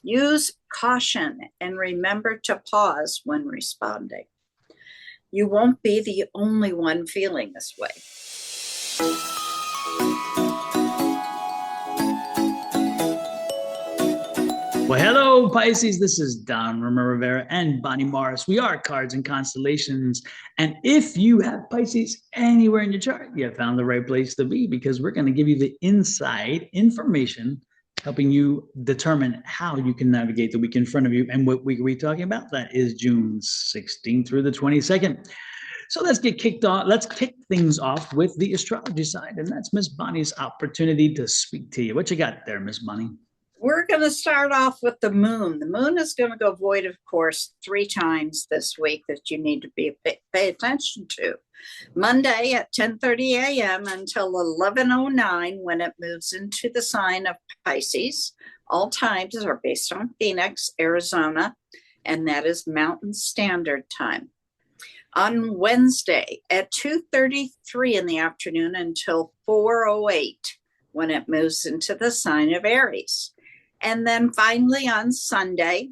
Use caution and remember to pause when responding. You won't be the only one feeling this way. Well, hello, Pisces. This is Don Rivera and Bonnie Morris. We are Cards and Constellations. And if you have Pisces anywhere in your chart, you have found the right place to be, because we're going to give you the inside information, helping you determine how you can navigate the week in front of you. And what week are we talking about? That is June 16th through the 22nd. So let's get kicked off. Let's kick things off with the astrology side. And that's Miss Bonnie's opportunity to speak to you. What you got there, Miss Bonnie? We're going to start off with the moon. The moon is going to go void, of course, 3 times this week that you need to pay attention to. Monday at 10:30 a.m. until 11:09 when it moves into the sign of Pisces. All times are based on Phoenix, Arizona, and that is Mountain Standard Time. On Wednesday at 2:33 in the afternoon until 4:08 when it moves into the sign of Aries. And then finally on Sunday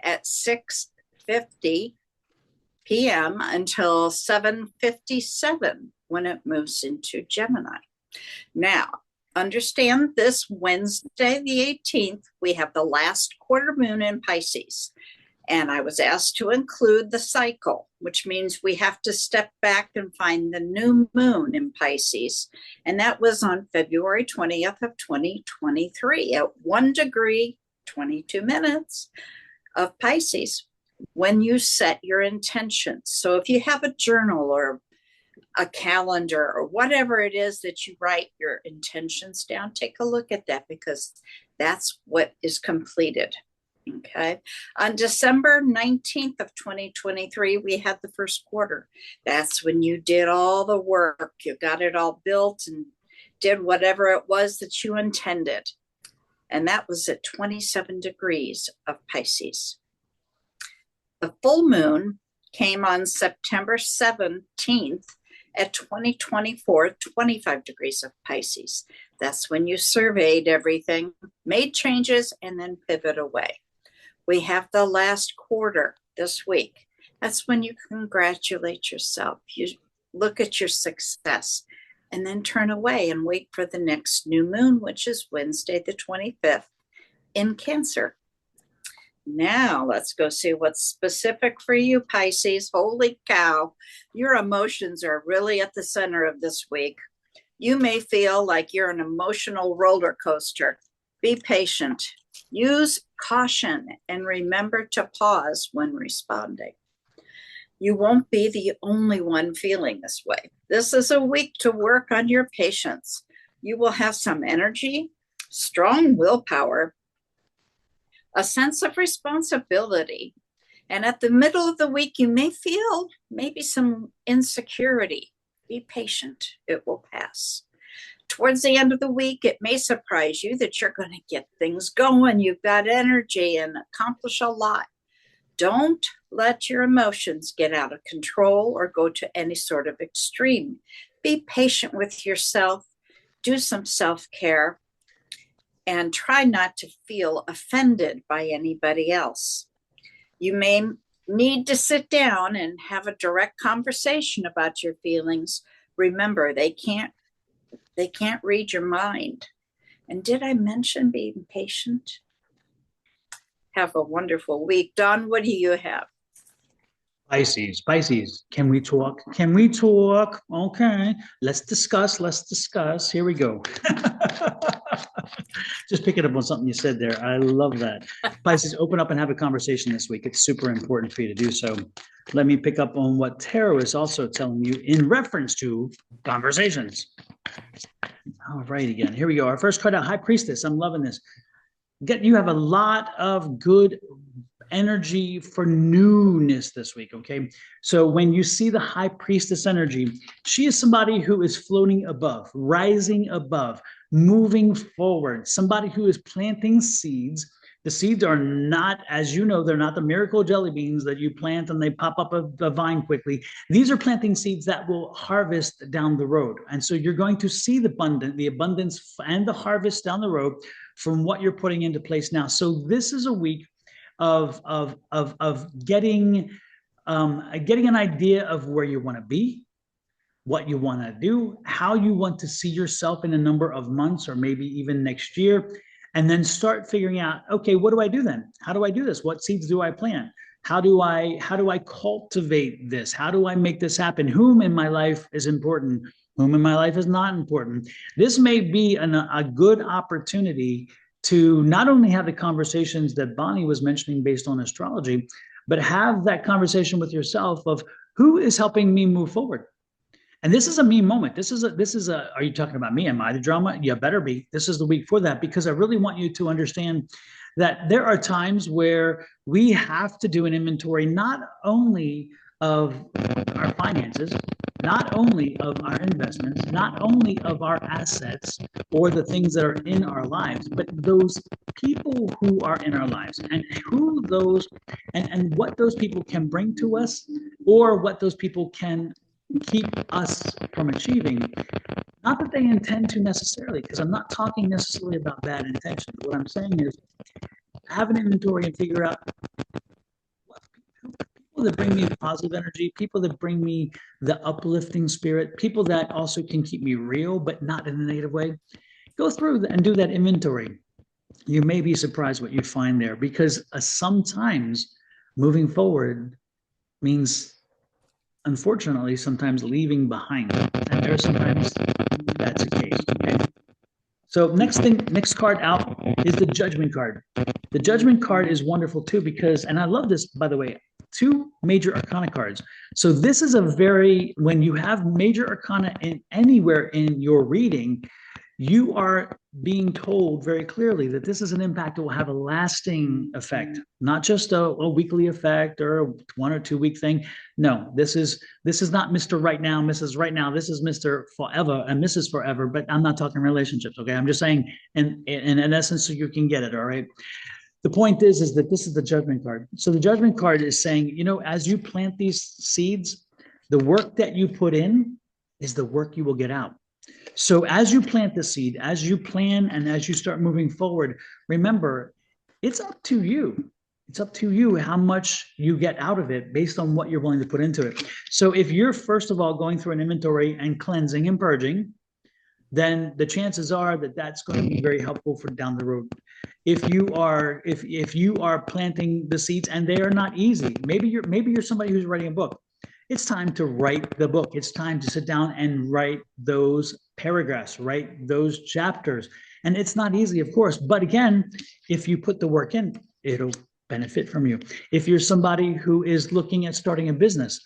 at 6:50 p.m. until 7:57 when it moves into Gemini. Now, understand this Wednesday, the 18th, we have the last quarter moon in Pisces. And I was asked to include the cycle, which means we have to step back and find the new moon in Pisces. And that was on February 20th of 2023 at 1 degree, 22 minutes of Pisces when you set your intentions. So if you have a journal or a calendar or whatever it is that you write your intentions down, take a look at that, because that's what is completed. Okay. On December 19th of 2023, we had the first quarter. That's when you did all the work. You got it all built and did whatever it was that you intended. And that was at 27 degrees of Pisces. The full moon came on September 17th at 2024, 25 degrees of Pisces. That's when you surveyed everything, made changes, and then pivot away. We have the last quarter this week. That's when you congratulate yourself. You look at your success and then turn away and wait for the next new moon, which is Wednesday, the 25th in Cancer. Now let's go see what's specific for you, Pisces. Holy cow, your emotions are really at the center of this week. You may feel like you're an emotional roller coaster. Be patient. Use caution and remember to pause when responding. You won't be the only one feeling this way. This is a week to work on your patience. You will have some energy, strong willpower, a sense of responsibility. And at the middle of the week, you may feel maybe some insecurity. Be patient. It will pass. Towards the end of the week, it may surprise you that you're going to get things going. You've got energy and accomplish a lot. Don't let your emotions get out of control or go to any sort of extreme. Be patient with yourself. Do some self-care and try not to feel offended by anybody else. You may need to sit down and have a direct conversation about your feelings. Remember, they can't read your mind. And did I mention being patient? Have a wonderful week. Don, what do you have? Pisces, can we talk? Can we talk? Okay, let's discuss. Here we go. Just picking up on something you said there. I love that. Pisces, open up and have a conversation this week. It's super important for you to do so. Let me pick up on what tarot is also telling you in reference to conversations. All right, again, here we go. Our first card out, High Priestess. I'm loving this. You have a lot of good energy for newness this week, okay? So when you see the High Priestess energy, she is somebody who is floating above, rising above, moving forward, somebody who is planting seeds. The seeds are not, as you know, they're not the miracle jelly beans that you plant and they pop up a vine quickly. These are planting seeds that will harvest down the road. And so you're going to see the abundance and the harvest down the road from what you're putting into place now. So this is a week of getting an idea of where you want to be, what you want to do, how you want to see yourself in a number of months or maybe even next year, and then start figuring out, okay, what do I do then? How do I do this? What seeds do I plant? How do I cultivate this? How do I make this happen? Whom in my life is important? Whom in my life is not important? This may be a good opportunity to not only have the conversations that Bonnie was mentioning based on astrology, but have that conversation with yourself of who is helping me move forward. And this is a me moment. This is a, are you talking about me? Am I the drama? You better be. This is the week for that, because I really want you to understand that there are times where we have to do an inventory, not only of our finances, not only of our investments, not only of our assets or the things that are in our lives, but those people who are in our lives and who those and what those people can bring to us, or what those people can keep us from achieving. Not that they intend to necessarily, because I'm not talking necessarily about bad intentions. What I'm saying is have an inventory and figure out what people that bring me positive energy, people that bring me the uplifting spirit, people that also can keep me real, but not in a negative way. Go through and do that inventory. You may be surprised what you find there, because sometimes moving forward means, unfortunately, sometimes leaving behind. And there are sometimes that's the case. Okay. So next card out is the Judgment card. The Judgment card is wonderful too, because, and I love this, by the way, 2 major arcana cards. So this is when you have major arcana in anywhere in your reading, you are being told very clearly that this is an impact that will have a lasting effect, not just a weekly effect or a 1 or 2 week thing. No, this is not Mr. Right Now, Mrs. Right Now. This is Mr. Forever and Mrs. Forever, but I'm not talking relationships, okay? I'm just saying in essence so you can get it, all right? The point is that this is the Judgment card. So the Judgment card is saying, as you plant these seeds, the work that you put in is the work you will get out. So as you plant the seed, as you plan, and as you start moving forward, remember, it's up to you. It's up to you how much you get out of it based on what you're willing to put into it. So if you're, first of all, going through an inventory and cleansing and purging, then the chances are that that's going to be very helpful for down the road. If you are planting the seeds and they are not easy, maybe you're somebody who's writing a book. It's time to write the book. It's time to sit down and write those paragraphs, write those chapters. And it's not easy, of course. But again, if you put the work in, it'll benefit from you. If you're somebody who is looking at starting a business,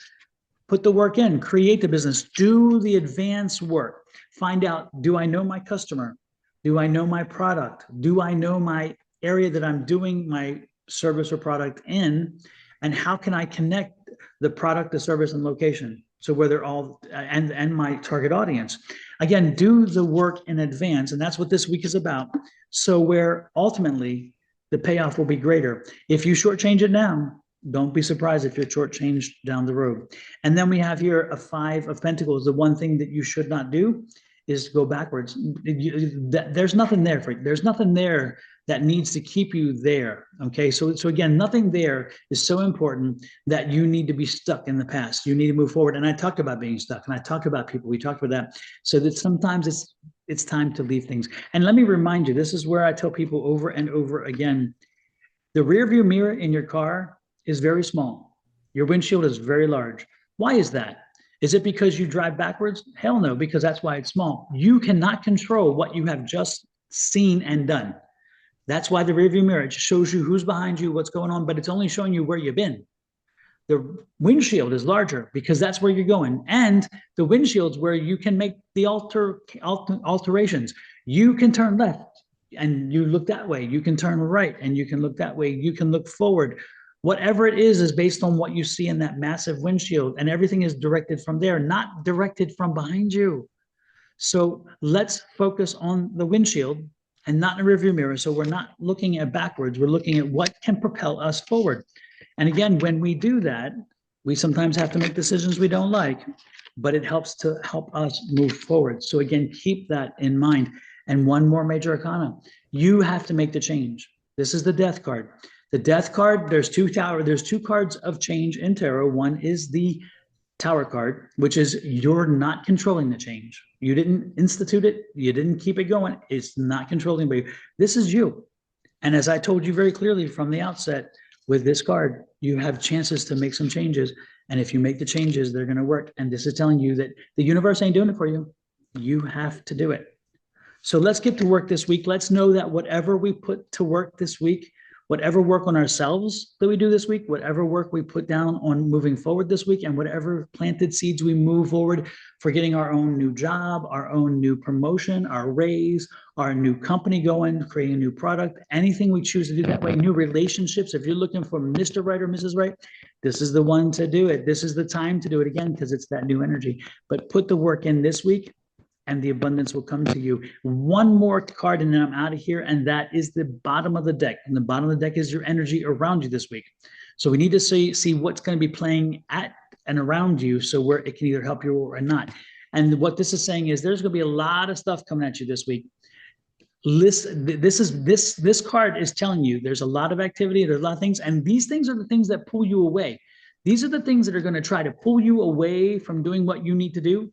put the work in, create the business, do the advanced work. Find out, do I know my customer? Do I know my product? Do I know my area that I'm doing my service or product in? And how can I connect the product, the service, and location? So where they're all, and my target audience. Again, do the work in advance. And that's what this week is about. So where ultimately the payoff will be greater. If you shortchange it now, don't be surprised if you're shortchanged down the road. And then we have here a 5 of Pentacles. The one thing that you should not do is go backwards. There's nothing there for you. There's nothing there that needs to keep you there. Okay. So again, nothing there is so important that you need to be stuck in the past. You need to move forward. And I talked about being stuck, and I talked about people. We talked about that. So that sometimes it's time to leave things. And let me remind you, this is where I tell people over and over again, the rear view mirror in your car is very small. Your windshield is very large. Why is that? Is it because you drive backwards? Hell no, because that's why it's small. You cannot control what you have just seen and done. That's why the rearview mirror, it shows you who's behind you, what's going on, but it's only showing you where you've been. The windshield is larger because that's where you're going. And the windshield's where you can make the alterations. You can turn left and you look that way. You can turn right and you can look that way. You can look forward. Whatever it is based on what you see in that massive windshield, and everything is directed from there, not directed from behind you. So let's focus on the windshield and not in the rearview mirror. So we're not looking at backwards. We're looking at what can propel us forward. And again, when we do that, we sometimes have to make decisions we don't like, but it helps to help us move forward. So again, keep that in mind. And one more major arcana. You have to make the change. This is the death card. The death card, there's two cards of change in tarot. One is the Tower card, which is you're not controlling the change. You didn't institute it. You didn't keep it going. It's not controlling by you. This is you. And as I told you very clearly from the outset, with this card, you have chances to make some changes. And if you make the changes, they're going to work. And this is telling you that the universe ain't doing it for you. You have to do it. So let's get to work this week. Let's know that whatever we put to work this week, whatever work on ourselves that we do this week, whatever work we put down on moving forward this week, and whatever planted seeds we move forward for getting our own new job, our own new promotion, our raise, our new company going, creating a new product, anything we choose to do that way, new relationships. If you're looking for Mr. Right or Mrs. Right, this is the one to do it. This is the time to do it again because it's that new energy. But put the work in this week, and the abundance will come to you. One more card and then I'm out of here. And that is the bottom of the deck. And the bottom of the deck is your energy around you this week. So we need to see what's going to be playing at and around you, so where it can either help you or not. And what this is saying is there's going to be a lot of stuff coming at you this week. This card is telling you there's a lot of activity, there's a lot of things, and these things are the things that pull you away. These are the things that are going to try to pull you away from doing what you need to do.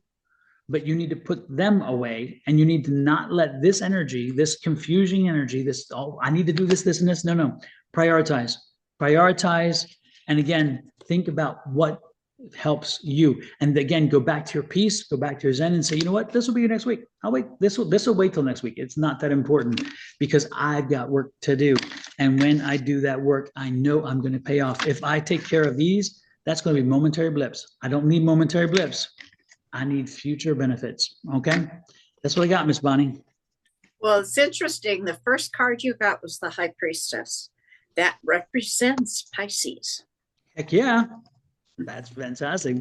But you need to put them away, and you need to not let this energy, this confusing energy, this, oh, I need to do this, this, and this. No. Prioritize. And again, think about what helps you. And again, go back to your peace, go back to your Zen and say, you know what, this will be your next week. I'll wait. This will wait till next week. It's not that important because I've got work to do. And when I do that work, I know I'm going to pay off. If I take care of these, that's going to be momentary blips. I don't need momentary blips. I need future benefits. Okay. That's what I got, Miss Bonnie. Well, it's interesting. The first card you got was the High Priestess. That represents Pisces. Heck yeah. That's fantastic.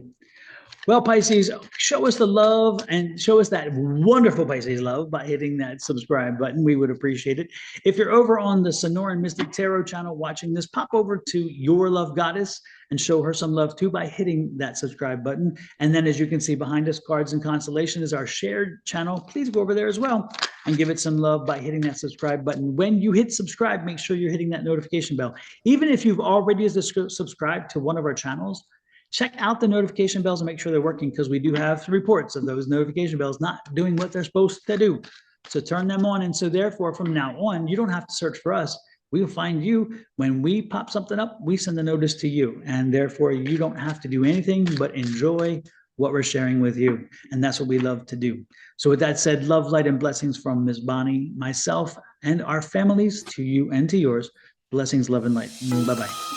Well, Pisces, show us the love and show us that wonderful Pisces love by hitting that subscribe button. We would appreciate it. If you're over on the Sonoran Mystic Tarot channel watching this, pop over to Your Love Goddess and show her some love too by hitting that subscribe button. And then as you can see behind us, Cards and Constellation is our shared channel. Please go over there as well and give it some love by hitting that subscribe button. When you hit subscribe, make sure you're hitting that notification bell. Even if you've already subscribed to one of our channels, check out the notification bells and make sure they're working, because we do have reports of those notification bells not doing what they're supposed to do. So turn them on. And so therefore, from now on, you don't have to search for us. We will find you. When we pop something up, we send the notice to you. And therefore, you don't have to do anything but enjoy what we're sharing with you. And that's what we love to do. So with that said, love, light, and blessings from Miss Bonnie, myself, and our families to you and to yours. Blessings, love, and light. Bye-bye.